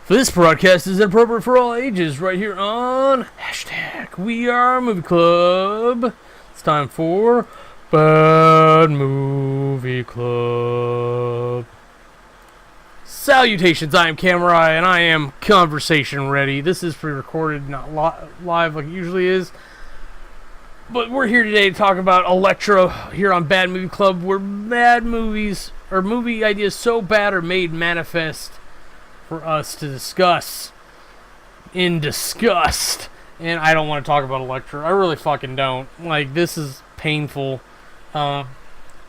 This broadcast is inappropriate for all ages right here on #WeAreMovieClub. It's time for Bad Movie Club. Salutations, I am Camerai, and I am conversation ready. This is pre-recorded, not live like it usually is. But we're here today to talk about Elektra here on Bad Movie Club, where bad movies, or movie ideas so bad are made manifest for us to discuss in disgust. And I don't want to talk about Elektra. I really fucking don't. Like, this is painful. I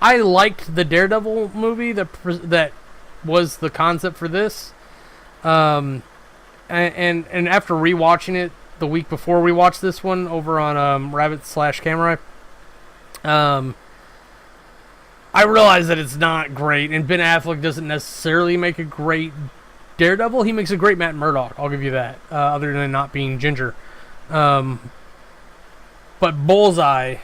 liked the Daredevil movie that was the concept for this. And after rewatching it the week before we watched this one over on Rabbit/Camerai, I realized that it's not great, and Ben Affleck doesn't necessarily make a great Daredevil. He makes a great Matt Murdock, I'll give you that, other than not being ginger. But Bullseye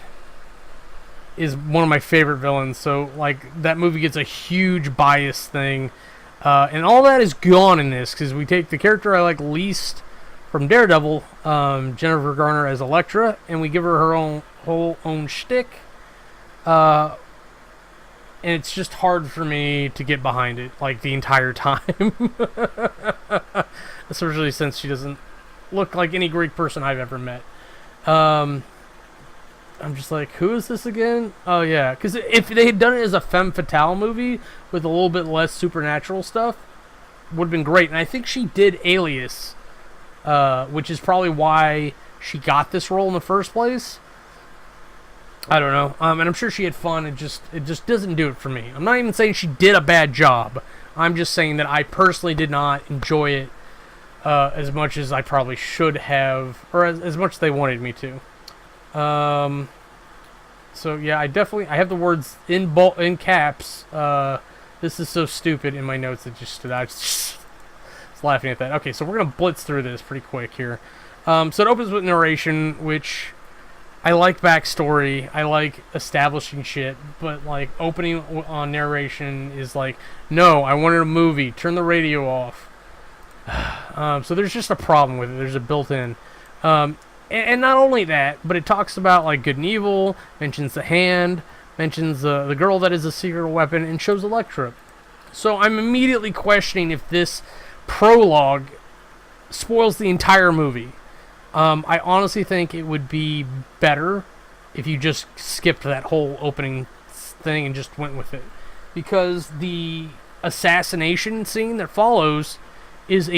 is one of my favorite villains, so like that movie gets a huge bias thing, and all that is gone in this, because we take the character I like least from Daredevil, Jennifer Garner as Elektra, and we give her her whole own shtick, and it's just hard for me to get behind it, like, the entire time. Especially since she doesn't look like any Greek person I've ever met. I'm just like, who is this again? Oh, yeah. Because if they had done it as a femme fatale movie with a little bit less supernatural stuff, would have been great. And I think she did Alias, which is probably why she got this role in the first place. I don't know, and I'm sure she had fun. It just doesn't do it for me. I'm not even saying she did a bad job. I'm just saying that I personally did not enjoy it as much as I probably should have, or as much as they wanted me to. So yeah, I have the words in caps. This is so stupid in my notes that just stood out. I was laughing at that. Okay, so we're gonna blitz through this pretty quick here. So it opens with narration, which I like backstory, I like establishing shit, but like opening on narration is like, no, I wanted a movie, turn the radio off. So there's just a problem with it, there's a built-in. And not only that, but it talks about like good and evil, mentions the hand, mentions the girl that is a secret weapon, and shows Elektra. So I'm immediately questioning if this prologue spoils the entire movie. I honestly think it would be better if you just skipped that whole opening thing and just went with it. Because the assassination scene that follows is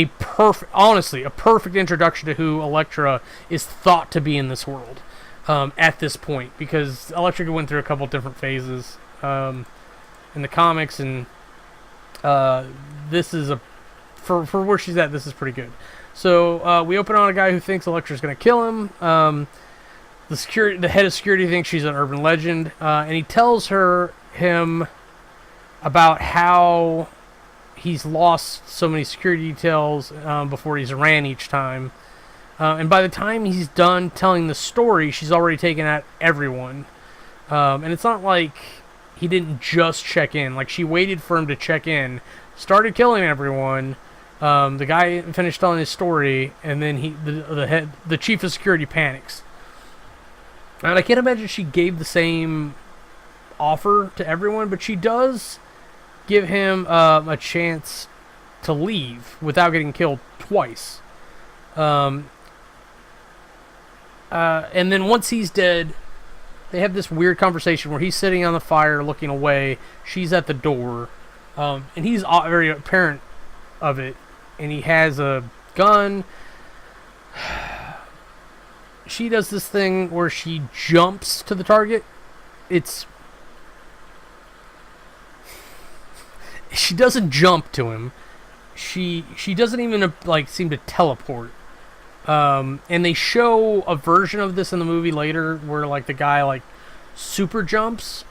honestly, a perfect introduction to who Elektra is thought to be in this world at this point. Because Elektra went through a couple different phases in the comics, and this is for where she's at, this is pretty good. So we open on a guy who thinks Elektra's going to kill him. The head of security thinks she's an urban legend, and he tells him about how he's lost so many security details before he's ran each time. And by the time he's done telling the story, she's already taken out everyone. And it's not like he didn't just check in. Like, she waited for him to check in, started killing everyone. The guy finished telling his story, and then the chief of security panics. And I can't imagine she gave the same offer to everyone, but she does give him a chance to leave without getting killed twice. And then once he's dead, they have this weird conversation where he's sitting on the fire looking away. She's at the door, and he's very apparent of it. And he has a gun. She does this thing where she jumps to the target. She doesn't jump to him. She doesn't even like seem to teleport. And they show a version of this in the movie later where like the guy like super jumps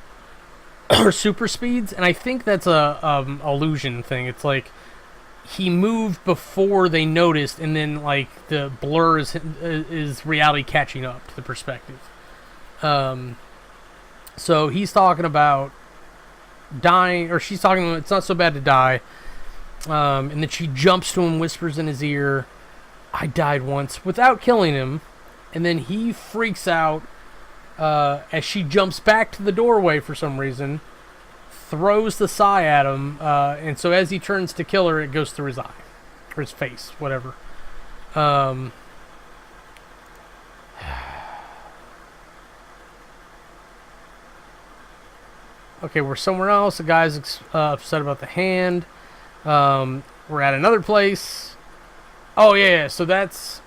or super speeds, and I think that's a illusion thing. It's like he moved before they noticed, and then like the blur is reality catching up to the perspective. So he's talking about dying, or she's talking about it's not so bad to die. And then she jumps to him, whispers in his ear, "I died once," without killing him. And then he freaks out as she jumps back to the doorway for some reason, throws the sigh at him, and so as he turns to kill her, it goes through his eye. Or his face, whatever. Okay, we're somewhere else. The guy's upset about the hand. We're at another place. Oh, yeah, so that's...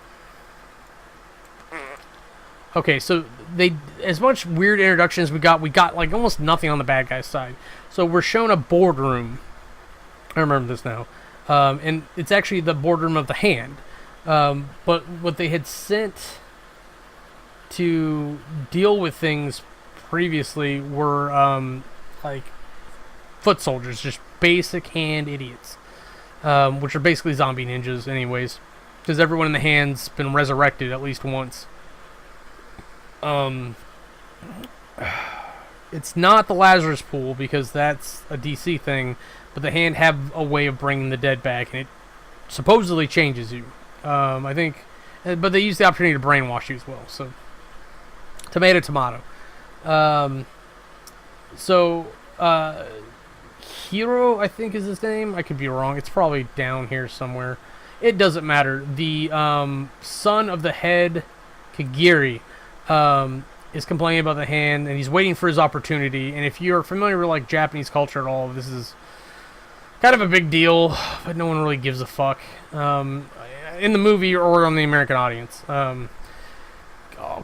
Okay, so they, as much weird introduction as we got like almost nothing on the bad guy's side. So we're shown a boardroom. I remember this now. And it's actually the boardroom of the hand. But what they had sent to deal with things previously were like foot soldiers, just basic hand idiots, which are basically zombie ninjas anyways, because everyone in the hand's been resurrected at least once. It's not the Lazarus Pool, because that's a DC thing, but the hand have a way of bringing the dead back, and it supposedly changes you. I think, but they use the opportunity to brainwash you as well, so tomato. Hero, I think is his name. I could be wrong. It's probably down here somewhere. It doesn't matter. The son of the head, Kagiri, is complaining about the hand, and he's waiting for his opportunity. And if you're familiar with like Japanese culture at all, this is kind of a big deal, but no one really gives a fuck in the movie or on the American audience.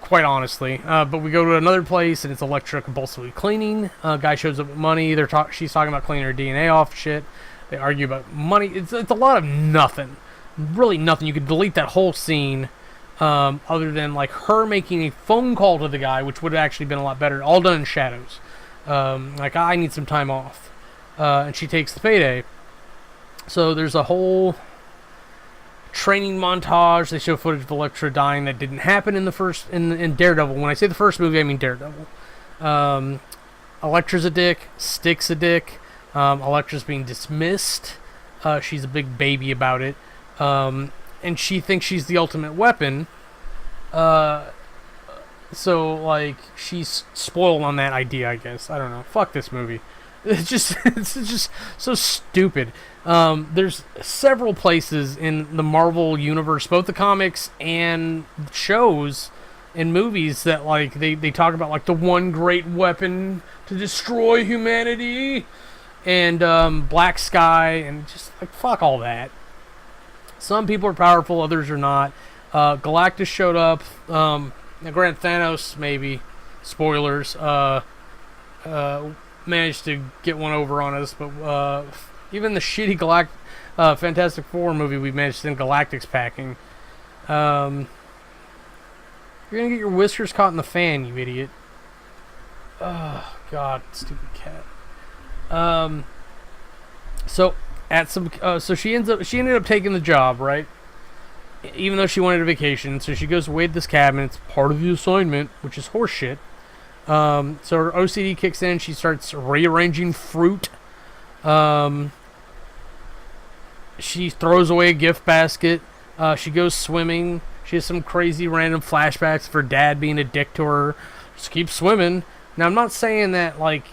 Quite honestly, but we go to another place, and it's Elektra compulsively cleaning. Guy shows up with money. She's talking about cleaning her DNA off shit. They argue about money. It's a lot of nothing, really nothing. You could delete that whole scene, other than like her making a phone call to the guy, which would have actually been a lot better. All done in shadows. Like, I need some time off, and she takes the payday. So there's a whole training montage. They show footage of Elektra dying that didn't happen in the first in Daredevil. When I say the first movie, I mean Daredevil. Elektra's a dick. Stick's a dick. Elektra's being dismissed. She's a big baby about it, and she thinks she's the ultimate weapon. So like, she's spoiled on that idea, I guess. I don't know. Fuck this movie. It's just so stupid. There's several places in the Marvel universe, both the comics and shows and movies, that like they talk about like the one great weapon to destroy humanity, and Black Sky, and just like, fuck all that. Some people are powerful, others are not. Galactus showed up. Now, granted, Thanos, maybe, spoilers, managed to get one over on us, but even the shitty Fantastic Four movie, we managed to send Galactus packing. You're gonna get your whiskers caught in the fan, you idiot. Oh god, stupid cat. So she ended up taking the job, right? Even though she wanted a vacation, so she goes away to this cabin. It's part of the assignment, which is horseshit. So her OCD kicks in. She starts rearranging fruit. She throws away a gift basket. She goes swimming. She has some crazy random flashbacks of her dad being a dick to her. Just keep swimming. Now, I'm not saying that like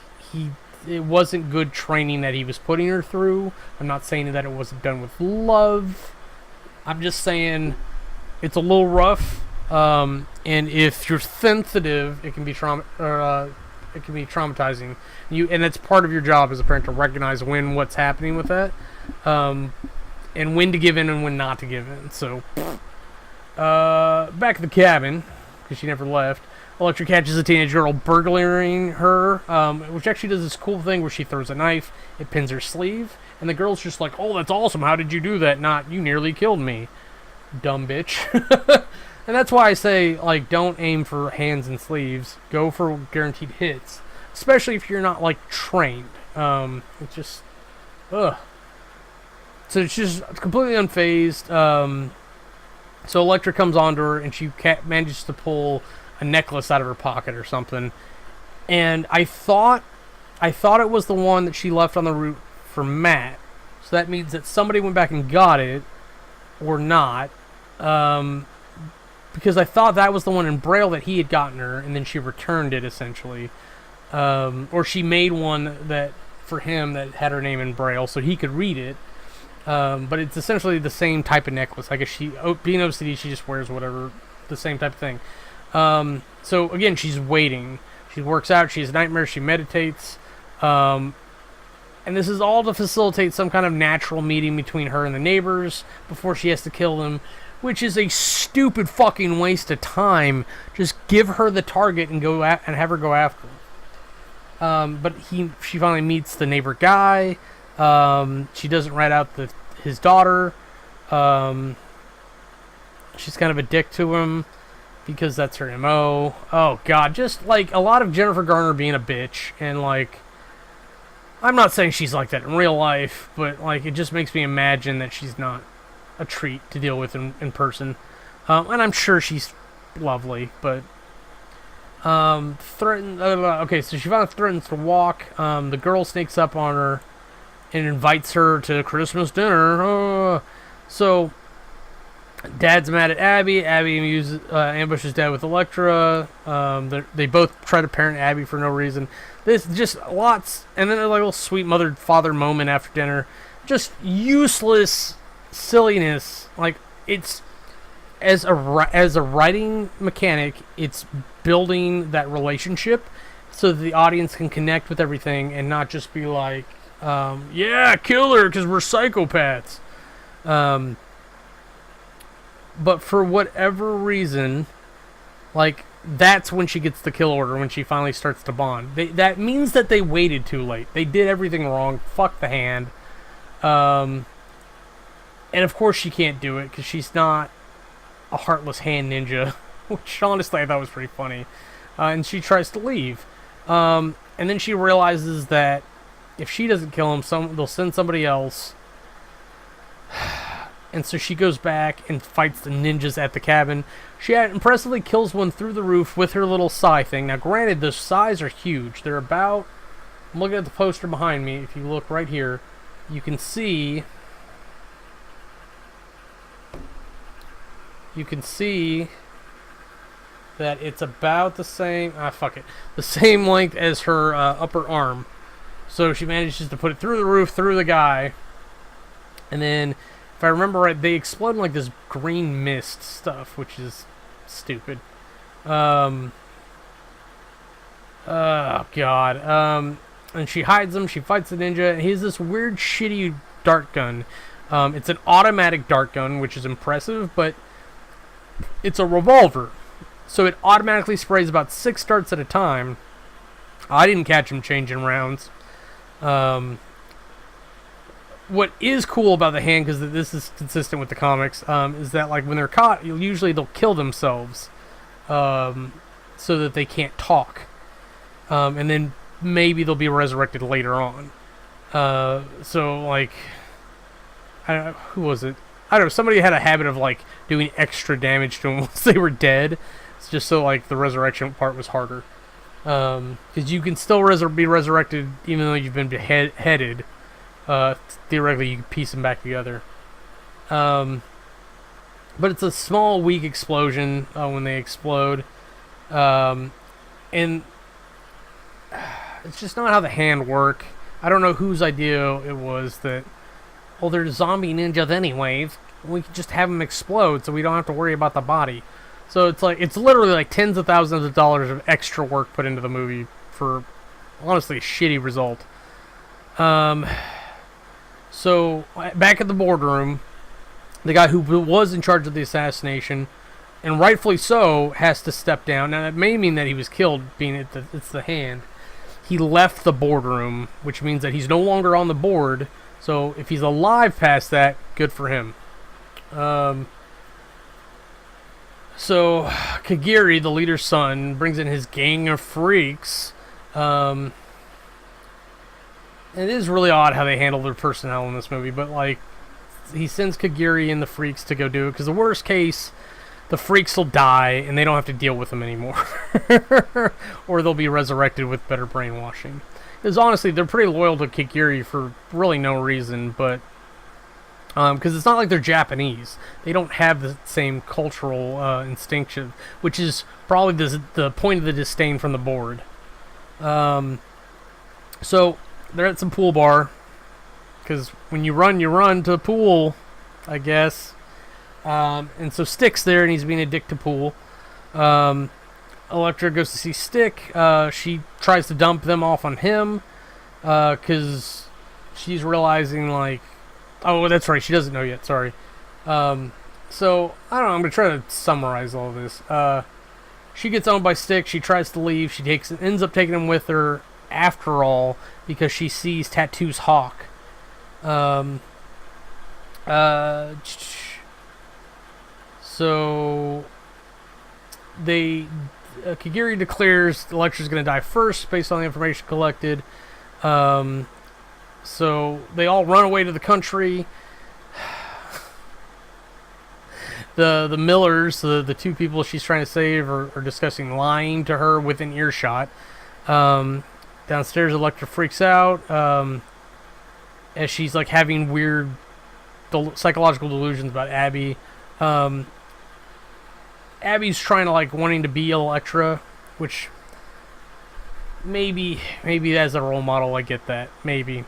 it wasn't good training that he was putting her through. I'm not saying that it wasn't done with love. I'm just saying it's a little rough. And if you're sensitive, it can be traumatizing. And that's part of your job as a parent, to recognize what's happening with that, and when to give in and when not to give in. So, back at the cabin, because she never left, Elektra catches a teenage girl burglaring her, which actually does this cool thing where she throws a knife, it pins her sleeve, and the girl's just like, "Oh, that's awesome! How did you do that?" Not, "You nearly killed me, dumb bitch." And that's why I say, like, don't aim for hands and sleeves. Go for guaranteed hits. Especially if you're not, like, trained. It's just... ugh. So it's just completely unfazed. So Elektra comes onto her, and she manages to pull a necklace out of her pocket or something. And I thought it was the one that she left on the route for Matt. So that means that somebody went back and got it, or not. Because I thought that was the one in Braille that he had gotten her, and then she returned it, essentially. Or she made one that for him that had her name in Braille, so he could read it. But it's essentially the same type of necklace. I guess being OCD, she just wears whatever, the same type of thing. So again, she's waiting. She works out, she has nightmares, she meditates. And this is all to facilitate some kind of natural meeting between her and the neighbors before she has to kill them, which is a stupid fucking waste of time. Just give her the target and and have her go after him. But she finally meets the neighbor guy. She doesn't rat out his daughter. She's kind of a dick to him because that's her MO. Oh god, just like a lot of Jennifer Garner being a bitch, and like, I'm not saying she's like that in real life, but like, it just makes me imagine that she's not a treat to deal with in person. And I'm sure she's lovely, but okay, so she finally threatens to walk. The girl sneaks up on her and invites her to Christmas dinner. So Dad's mad at Abby. Abby ambushes Dad with Elektra. They both try to parent Abby for no reason. This just lots, and then like a little sweet mother-father moment after dinner. Just useless silliness. Like, it's as a writing mechanic, it's building that relationship so that the audience can connect with everything and not just be like, yeah, kill her because we're psychopaths. But for whatever reason, like, that's when she gets the kill order, when she finally starts to bond. That means that they waited too late. They did everything wrong. Fuck the hand. And of course she can't do it because she's not a heartless hand ninja, which honestly I thought was pretty funny. And she tries to leave. And then she realizes that if she doesn't kill him, they'll send somebody else. And so she goes back and fights the ninjas at the cabin. She impressively kills one through the roof with her little sai thing. Now, granted, the sais are huge. They're about... I'm looking at the poster behind me. If you look right here, you can see... You can see that it's about the same... the same length as her upper arm. So she manages to put it through the roof, through the guy. And then... if I remember right, they explode in like this green mist stuff, which is stupid. Oh god. And she hides him. She fights the ninja. He has this weird, shitty dart gun. It's an automatic dart gun, which is impressive, but it's a revolver, so it automatically sprays about 6 darts at a time. I didn't catch him changing rounds. What is cool about the hand, because this is consistent with the comics, is that like when they're caught, usually they'll kill themselves, so that they can't talk, and then maybe they'll be resurrected later on. So like, who was it? I don't know. Somebody had a habit of like doing extra damage to them once they were dead. It's just so like the resurrection part was harder, because you can still be resurrected even though you've been beheaded. Theoretically, you can piece them back together. But it's a small, weak explosion when they explode. And it's just not how the hand work. I don't know whose idea it was that, well, they're zombie ninjas anyways. We can just have them explode so we don't have to worry about the body. So it's literally like tens of thousands of dollars of extra work put into the movie for, honestly, a shitty result. So, back at the boardroom, the guy who was in charge of the assassination, and rightfully so, has to step down. Now, that may mean that he was killed, being it's the hand. He left the boardroom, which means that he's no longer on the board. So, if he's alive past that, good for him. So, Kagiri, the leader's son, brings in his gang of freaks. It is really odd how they handle their personnel in this movie, but like, he sends Kagiri and the freaks to go do it, because the worst case, the freaks will die and they don't have to deal with them anymore. Or they'll be resurrected with better brainwashing. Because honestly, they're pretty loyal to Kagiri for really no reason, but Because it's not like they're Japanese. They don't have the same cultural instinction, which is probably the point of the disdain from the board. So they're at some pool bar, because when you run to a pool, I guess. And so Stick's there, and he's being a dick to pool. Elektra goes to see Stick. She tries to dump them off on him, because she's realizing, like, oh, that's right, she doesn't know yet, sorry. So, I don't know, I'm going to try to summarize all of this. She gets owned by Stick, she tries to leave, she ends up taking him with her after all, because she sees Tattoo's hawk. So, Kagiri declares Elektra's going to die first, based on the information collected. So they all run away to the country. The Millers, the two people she's trying to save, are discussing lying to her within earshot. Downstairs, Elektra freaks out as she's like having weird psychological delusions about Abby. Abby's trying to like wanting to be Elektra, which maybe as a role model I get that, maybe.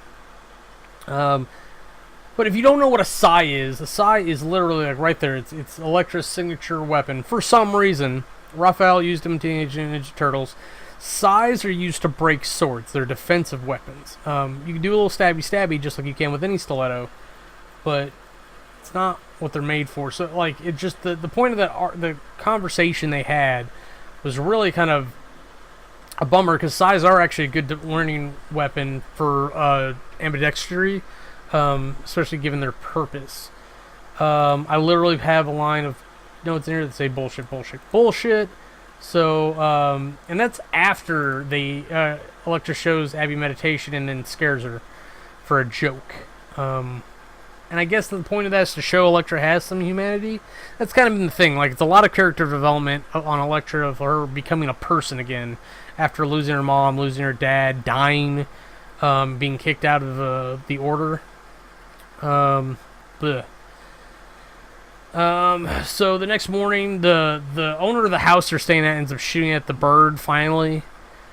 But if you don't know what a sai is literally like right there. It's Elektra's signature weapon. For some reason, Raphael used them in Teenage Ninja Turtles. Sais are used to break swords. They're defensive weapons. You can do a little stabby just like you can with any stiletto, but it's not what they're made for. So like it just the point of the conversation they had was really kind of a bummer, because sais are actually a good learning weapon for ambidextrity, especially given their purpose. I literally have a line of notes in here that say bullshit. So, and that's after Elektra shows Abby meditation and then scares her for a joke. And I guess the point of that is to show Elektra has some humanity. That's kind of been the thing. Like, it's a lot of character development on Elektra of her becoming a person again after losing her mom, losing her dad, dying, being kicked out of the order. So the next morning, the owner of the house they're staying at ends up shooting at the bird finally.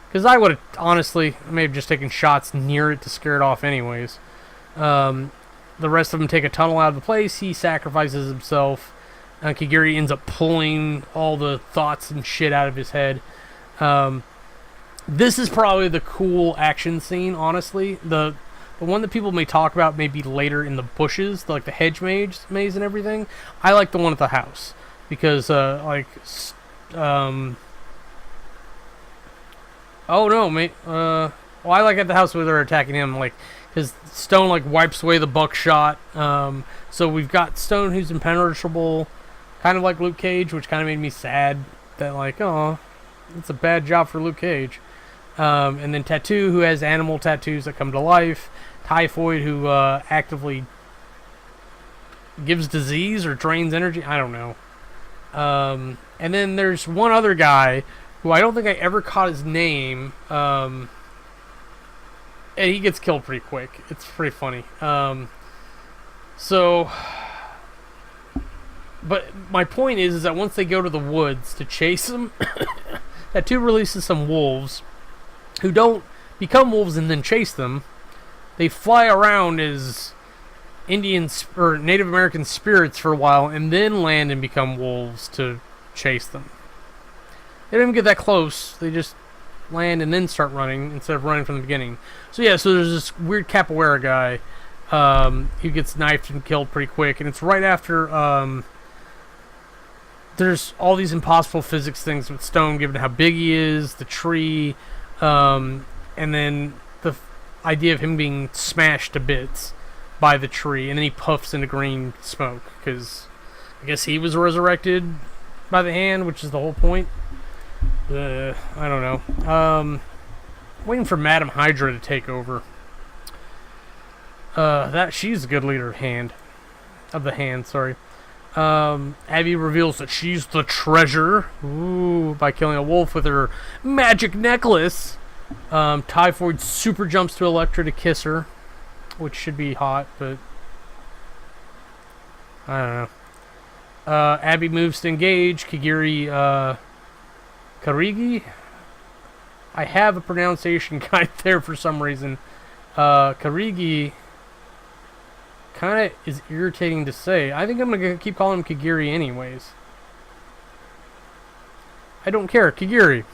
Because I would have, honestly, I may have just taken shots near it to scare it off anyways. The rest of them take a tunnel out of the place. He sacrifices himself. Kagiri ends up pulling all the thoughts and shit out of his head. This is probably the cool action scene, honestly. The one that people may talk about maybe later in the bushes, like the hedge maze and everything. I like the one at the house. Because, oh no, mate. Well, I like at the house where they're attacking him, like, because Stone, like, wipes away the buckshot. So we've got Stone, who's impenetrable, kind of like Luke Cage, which kind of made me sad that, like, oh, it's a bad job for Luke Cage. And then Tattoo, who has animal tattoos that come to life. Typhoid, who actively gives disease or drains energy. I don't know. And then there's one other guy who I don't think I ever caught his name. And he gets killed pretty quick. It's pretty funny. But my point is that once they go to the woods to chase him, Tattoo releases some wolves who don't become wolves and then chase them. They fly around as Indians or Native American spirits for a while and then land and become wolves to chase them. They don't even get that close. They just land and then start running instead of running from the beginning. So yeah, so there's this weird capoeira guy who gets knifed and killed pretty quick, and it's right after there's all these impossible physics things with Stone, given how big he is, the tree, and then the idea of him being smashed to bits by the tree, and then he puffs into green smoke, because I guess he was resurrected by the hand, which is the whole point. I don't know. Waiting for Madam Hydra to take over. She's a good leader of the hand, sorry. Abby reveals that she's the treasure, by killing a wolf with her magic necklace. Typhoid super jumps to Elektra to kiss her, which should be hot, but I don't know. Abby moves to engage. Kagiri, Karigi? I have a pronunciation guide there for some reason. Karigi kind of is irritating to say. I think I'm going to keep calling him Kagiri anyways. I don't care. Kagiri.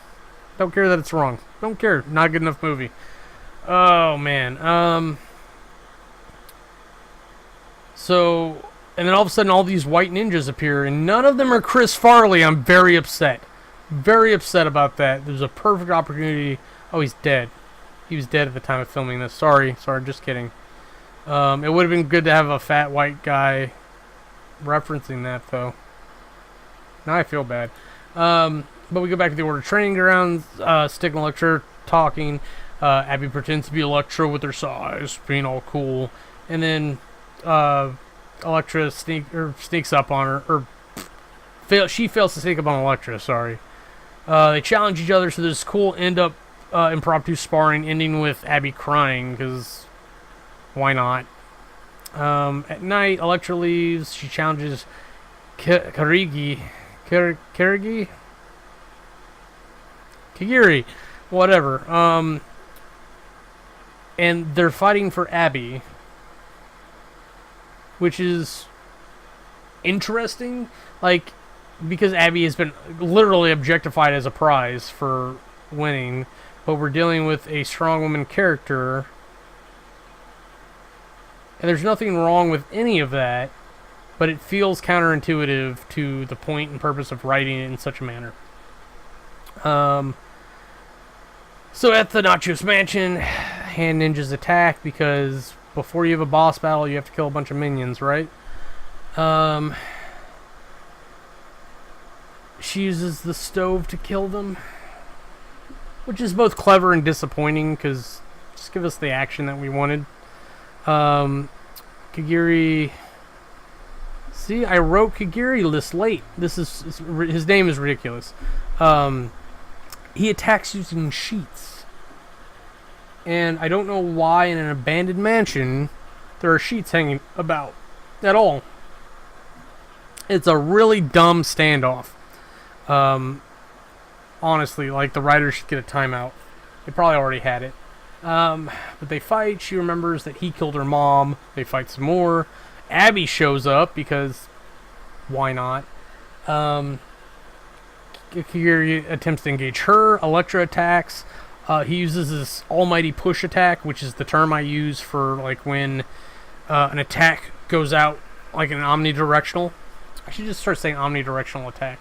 Don't care that it's wrong. Don't care. Not good enough movie. Oh, man. So, and then all of a sudden all these white ninjas appear, and none of them are Chris Farley. I'm very upset. Very upset about that. There's a perfect opportunity. Oh, he's dead. He was dead at the time of filming this. Sorry, just kidding. It would have been good to have a fat white guy referencing that, though. Now I feel bad. But we go back to the Order training grounds. Stick and Elektra talking. Abby pretends to be Elektra with her size, being all cool. And then Elektra sneaks up on her. She fails to sneak up on Elektra, sorry. They challenge each other, so there's cool impromptu sparring ending with Abby crying, because why not? At night, Elektra leaves. She challenges Kagiri, whatever. And they're fighting for Abby, which is interesting, like, because Abby has been literally objectified as a prize for winning, but we're dealing with a strong woman character, and there's nothing wrong with any of that, but it feels counterintuitive to the point and purpose of writing it in such a manner. So at the Nachos Mansion, hand ninjas attack, because before you have a boss battle, you have to kill a bunch of minions, right? She uses the stove to kill them, which is both clever and disappointing, because just give us the action that we wanted. Kagiri... See, I wrote Kagiri this late. His name is ridiculous. He attacks using sheets. And I don't know why in an abandoned mansion there are sheets hanging about at all. It's a really dumb standoff. Honestly, like, the writers should get a timeout. They probably already had it. But they fight. She remembers that he killed her mom. They fight some more. Abby shows up because why not? Kagiri attempts to engage her. Elektra attacks. He uses this almighty push attack, which is the term I use for, like, when an attack goes out like an omnidirectional. I should just start saying omnidirectional attack.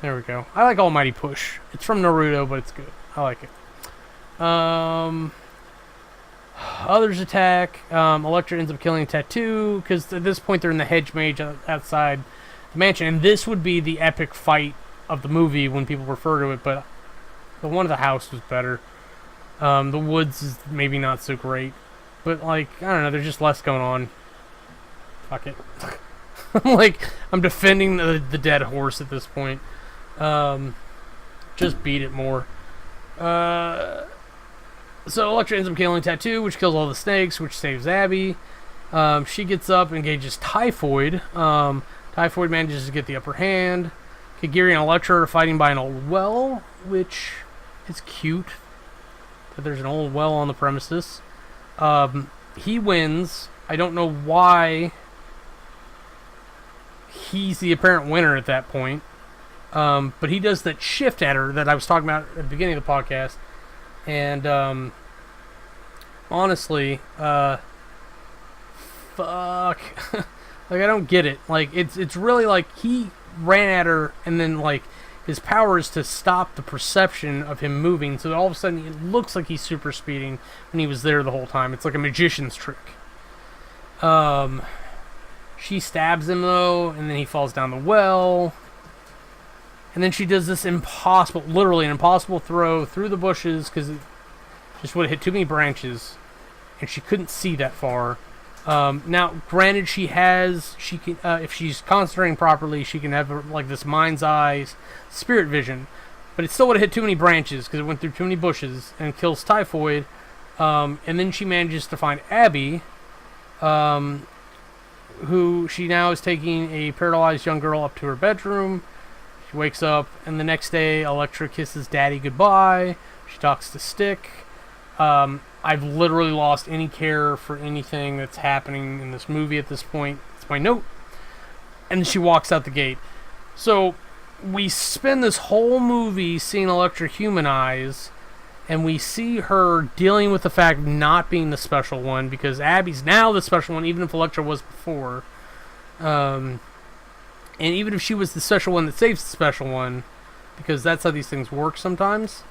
There we go. I like almighty push. It's from Naruto, but it's good. I like it. Others attack. Elektra ends up killing Tattoo, because at this point they're in the hedge mage outside the mansion. And this would be the epic fight of the movie when people refer to it, but the one at the house was better. The woods is maybe not so great. But, like, I don't know, there's just less going on. Fuck it. I'm defending the dead horse at this point. Just beat it more. So Elektra ends up killing Tattoo, which kills all the snakes, which saves Abby. She gets up and engages Typhoid. Typhoid manages to get the upper hand. Kagiri and Elektra are fighting by an old well, which is cute. That there's an old well on the premises. He wins. I don't know why he's the apparent winner at that point. But he does that shift at her that I was talking about at the beginning of the podcast. And, honestly, fuck. Like, I don't get it. Like, it's really like he ran at her, and then, like, his power is to stop the perception of him moving, so that all of a sudden it looks like he's super speeding when he was there the whole time. It's like a magician's trick. She stabs him, though, and then he falls down the well. And then she does this literally an impossible throw through the bushes, because it just would have hit too many branches, and she couldn't see that far. Now, granted, if she's concentrating properly, she can have, like, this mind's eye spirit vision, but it still would have hit too many branches, because it went through too many bushes, and kills Typhoid. And then she manages to find Abby, who she now is taking a paralyzed young girl up to her bedroom. She wakes up, and the next day, Elektra kisses Daddy goodbye. She talks to Stick. I've literally lost any care for anything that's happening in this movie at this point. It's my note. And she walks out the gate. So, we spend this whole movie seeing Elektra humanize, and we see her dealing with the fact of not being the special one, because Abby's now the special one, even if Elektra was before. And even if she was the special one that saves the special one, because that's how these things work sometimes.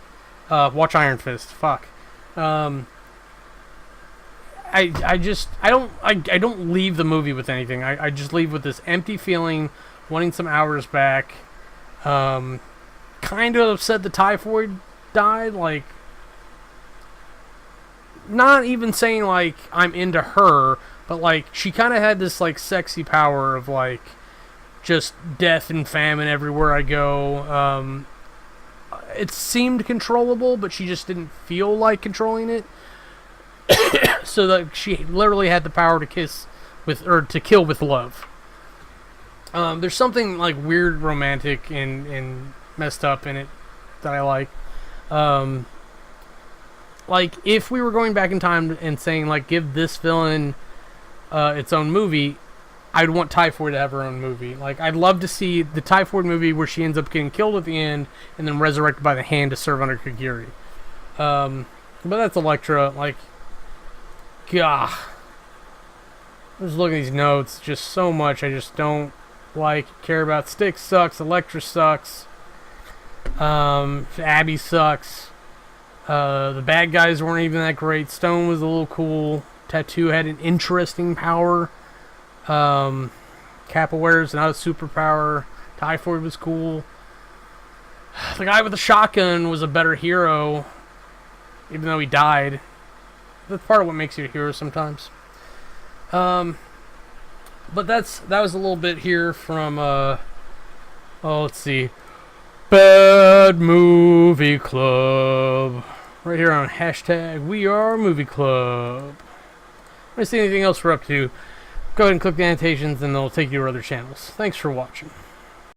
Watch Iron Fist. Fuck. I don't leave the movie with anything. I just leave with this empty feeling, wanting some hours back. Kind of upset the Typhoid died. Like, not even saying like I'm into her, but like she kind of had this like sexy power of like just death and famine everywhere I go. It seemed controllable, but she just didn't feel like controlling it. So that she literally had the power to to kill with love. There's something like weird, romantic, and messed up in it that I like. Like if we were going back in time and saying like give this villain its own movie, I'd want Typhoid to have her own movie. Like I'd love to see the Typhoid movie where she ends up getting killed at the end and then resurrected by the Hand to serve under Kagiri. But that's Elektra. Like, gah. I'm just looking at these notes. Just so much I just don't care about. Stick sucks. Elektra sucks. Abby sucks. The bad guys weren't even that great. Stone was a little cool. Tattoo had an interesting power. Capoeira's not a superpower. Typhoid was cool. The guy with the shotgun was a better hero, even though he died. That's part of what makes you a hero sometimes. But that was a little bit here from let's see, Bad Movie Club, right here on hashtag WeAreMovieClub. If you see anything else we're up to, go ahead and click the annotations and they'll take you to other channels. Thanks for watching.